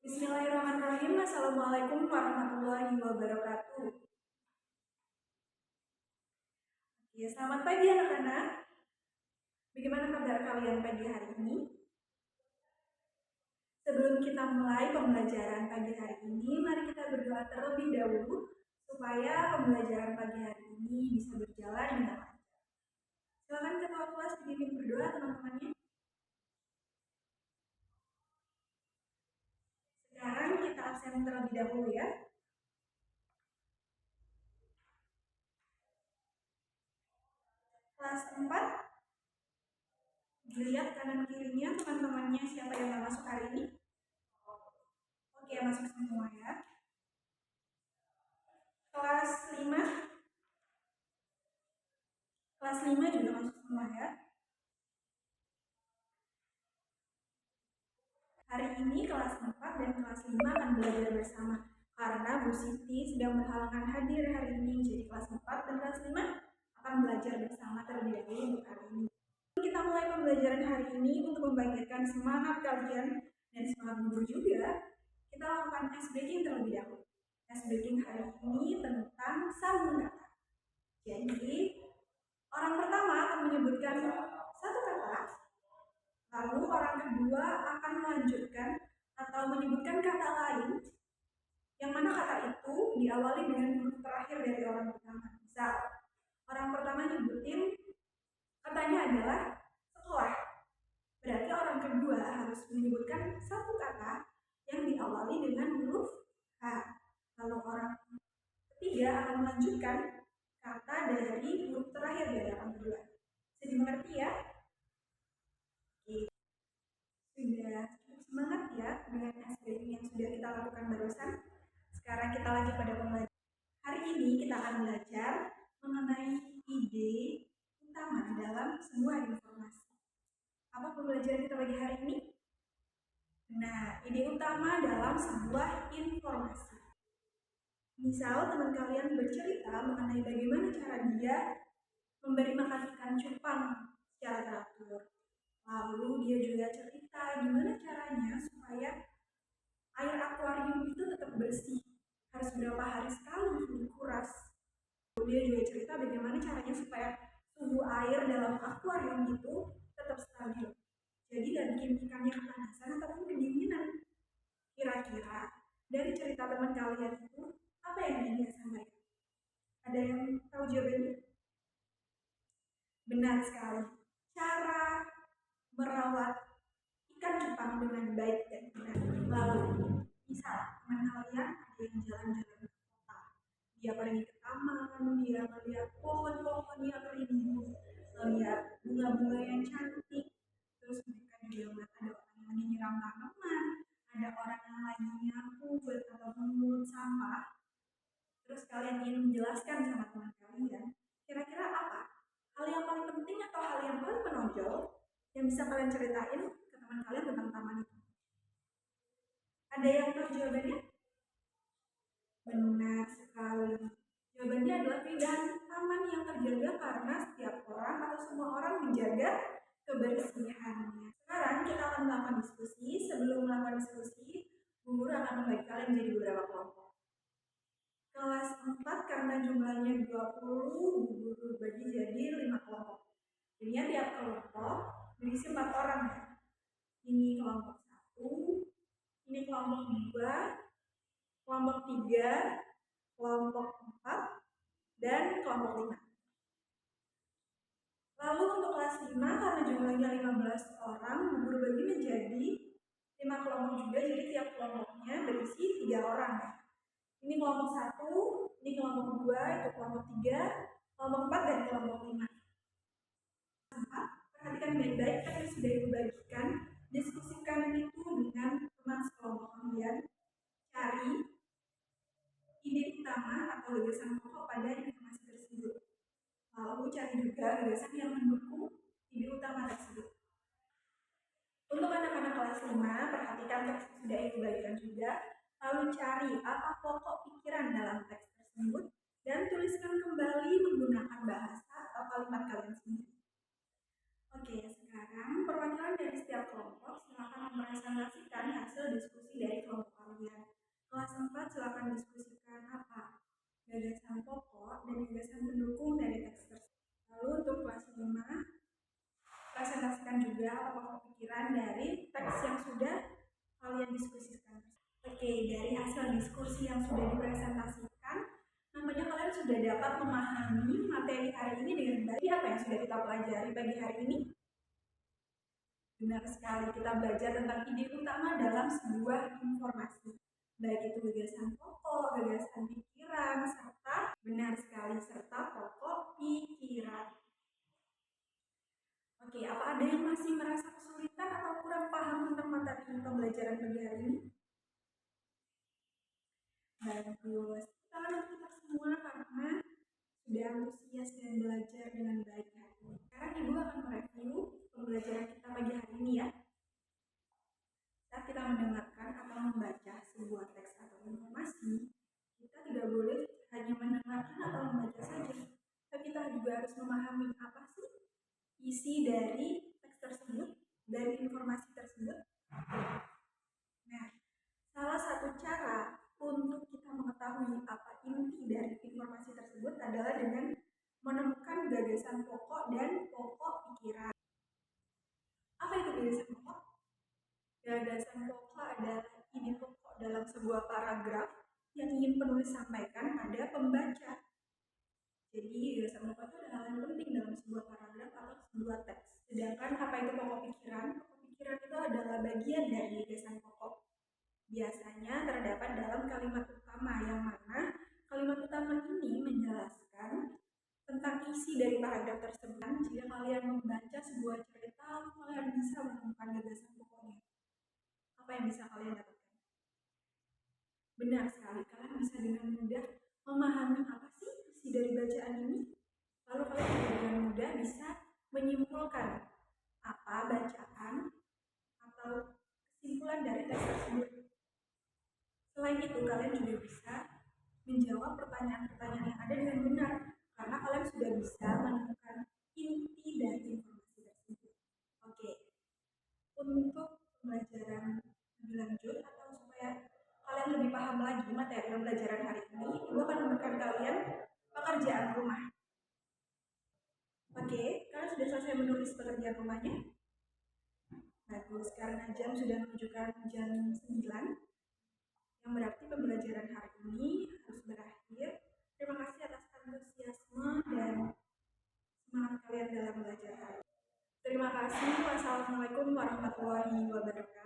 Bismillahirrahmanirrahim. Assalamualaikum warahmatullahi wabarakatuh. Oke, selamat pagi anak-anak. Bagaimana kabar kalian pagi hari ini? Sebelum kita mulai pembelajaran pagi hari ini, mari kita berdoa terlebih dahulu supaya pembelajaran pagi hari ini bisa berjalan dengan lancar. Silakan ketua kelas dipimpin berdoa teman-temannya. Sekarang kita absen terlebih dahulu ya. Kelas 4, dilihat kanan kirinya teman-temannya siapa yang gak masuk hari ini. Oke, masuk semua ya. Kelas 5 juga masuk semua ya. Hari ini kelas 4 dan kelas 5 akan belajar bersama karena Bu Siti sedang berhalangan hadir hari ini. Jadi kelas 4 dan kelas 5 akan belajar bersama terlebih dahulu untuk hari ini. Kita mulai pembelajaran hari ini untuk membangkitkan semangat kalian dan semangat guru juga. Kita lakukan ice breaking terlebih dahulu. Ice breaking hari ini tentang sambung kata. Jadi orang pertama akan menyebutkan satu kata, lalu orang kedua akan melanjutkan atau menyebutkan kata lain yang mana kata itu diawali dengan huruf terakhir dari orang pertama. Misal, orang pertama nyebutin katanya adalah sekolah. Berarti orang kedua harus menyebutkan satu kata yang diawali dengan huruf H. Lalu orang ketiga akan melanjutkan kata dari huruf terakhir dari orang kedua. Bisa dimengerti ya? Sudah cukup semangat ya dengan SBM yang sudah kita lakukan barusan. Sekarang kita lanjut pada pembelajaran. Hari ini kita akan belajar mengenai ide utama di dalam sebuah informasi. Apa pembelajaran kita pagi hari ini? Nah, ide utama dalam sebuah informasi. Misal teman kalian bercerita mengenai bagaimana cara dia memberi makan ikan cupang secara teratur. Lalu dia juga cerita gimana caranya supaya air akuarium itu tetap bersih. Harus berapa hari sekali dikuras. Dia juga cerita bagaimana caranya supaya suhu air dalam akuarium itu tetap stabil. Jadi gak bikin ikannya kepanasan ataupun kedinginan. Kira-kira dari cerita teman kalian itu apa yang ingin dia sampaikan? Ada yang tahu jawabannya? Benar sekali. Cara merawat ikan cupang dengan baik dan benar. Lalu, misal teman kalian ada yang jalan-jalan ke kota, dia pergi ke taman, dia melihat pohon-pohon yang rimbun, melihat bunga-bunga yang cantik, terus mereka juga melihat ada orang yang lagi nyiram tanaman, ada orang yang lagi nyapu atau mengulut sampah. Terus kalian ingin menjelaskan sama teman kalian, kira-kira apa hal yang paling penting atau hal yang paling menonjol yang bisa kalian ceritain ke teman kalian tentang taman itu? Ada yang tahu jawabannya? Benar sekali. Jawabannya adalah keindahan taman yang terjaga karena setiap orang atau semua orang menjaga kebersihannya. Sekarang kita akan melakukan diskusi. Sebelum melakukan diskusi, Bu Guru akan membagi kalian menjadi beberapa kelompok. Kelas 4 karena jumlahnya 20, Bu Guru bagi jadi 5 kelompok. Jadinya tiap kelompok berisi 4 orang. Ini kelompok 1, ini kelompok 2, kelompok 3, kelompok 4, dan kelompok 5. Lalu untuk kelas 5 karena jumlahnya 15 orang, Bu Guru bagi menjadi 5 kelompok juga, jadi tiap kelompoknya berisi 3 orang. Ini kelompok 1, ini kelompok 2, itu kelompok 3, kelompok 4, dan kelompok 5. Perhatikan baik-baik, kan sudah Ibu bagikan. Diskusikan itu dengan teman sekelompok kalian. Cari ide utama atau gagasan pokok pada informasi tersebut. Lalu cari juga gagasan yang mendukung ide utama tersebut. Untuk anak-anak kelas 5, perhatikan teks sudah Ibu bagikan juga. Lalu cari apa pokok pikiran dalam teks tersebut dan tuliskan kembali menggunakan bahasa atau kalimat kalian sendiri. Oke, sekarang perwakilan dari setiap kelompok silakan mempresentasikan hasil diskusi dari kelompok pelajaran dari teks yang sudah kalian diskusikan. Oke, dari hasil diskusi yang sudah dipresentasikan, nampaknya kalian sudah dapat memahami materi hari ini dengan baik. Apa yang sudah kita pelajari pagi hari ini? Benar sekali, kita belajar tentang ide utama dalam sebuah informasi. Baik itu gagasan pokok, gagasan pikiran, serta benar sekali, serta pokok pikiran. Oke, apa ada yang masih merasa kesulitan atau kurang paham tentang materi pembelajaran pagi hari ini? Bagus. Tangan untuk kita semua karena sudah antusias dan belajar dengan baik hari ini. Sekarang Ibu akan mereview pembelajaran kita pagi hari ini ya. Saat kita mendengarkan atau membaca sebuah teks atau informasi, kita tidak boleh hanya mendengarkan atau membaca saja, tapi kita juga harus memahami apa sih isi dari teks tersebut, dari informasi tersebut. Nah, salah satu cara untuk kita mengetahui apa inti dari informasi tersebut adalah dengan menemukan gagasan pokok dan pokok pikiran. Apa itu gagasan pokok? Gagasan pokok adalah ide pokok dalam sebuah paragraf yang ingin penulis sampaikan pada pembaca. Jadi gagasan pokok itu adalah hal yang penting dalam sebuah paragraf atau sebuah teks. Sedangkan apa itu pokok pikiran? Pokok pikiran itu adalah bagian dari gagasan pokok. Biasanya terdapat dalam kalimat utama, yang mana kalimat utama ini menjelaskan tentang isi dari paragraf tersebut. Jika kalian membaca sebuah cerita, kalian bisa menemukan gagasan pokoknya. Apa yang bisa kalian dapatkan? Benar sekali, kalian bisa dengan mudah memahami apa sih isi dari bacaan ini. Lalu kalian juga dengan mudah bisa menyimpulkan apa bacaan atau kesimpulan dari teks tersebut. Selain itu, kalian juga bisa menjawab pertanyaan-pertanyaan yang ada dengan benar, karena kalian sudah bisa menemukan inti dari informasi tersebut. Oke, untuk pembelajaran lebih lanjut atau supaya kalian lebih paham lagi materi pembelajaran hari ini, Ibu akan memberikan kalian pekerjaan rumah. Oke, kalian sudah selesai menulis pekerjaan rumahnya? Bagus, karena jam sudah menunjukkan jam 9, yang berarti pembelajaran hari ini harus berakhir. Terima kasih atas antusiasme dan semangat kalian dalam belajar hari ini. Terima kasih. Wassalamualaikum warahmatullahi wabarakatuh.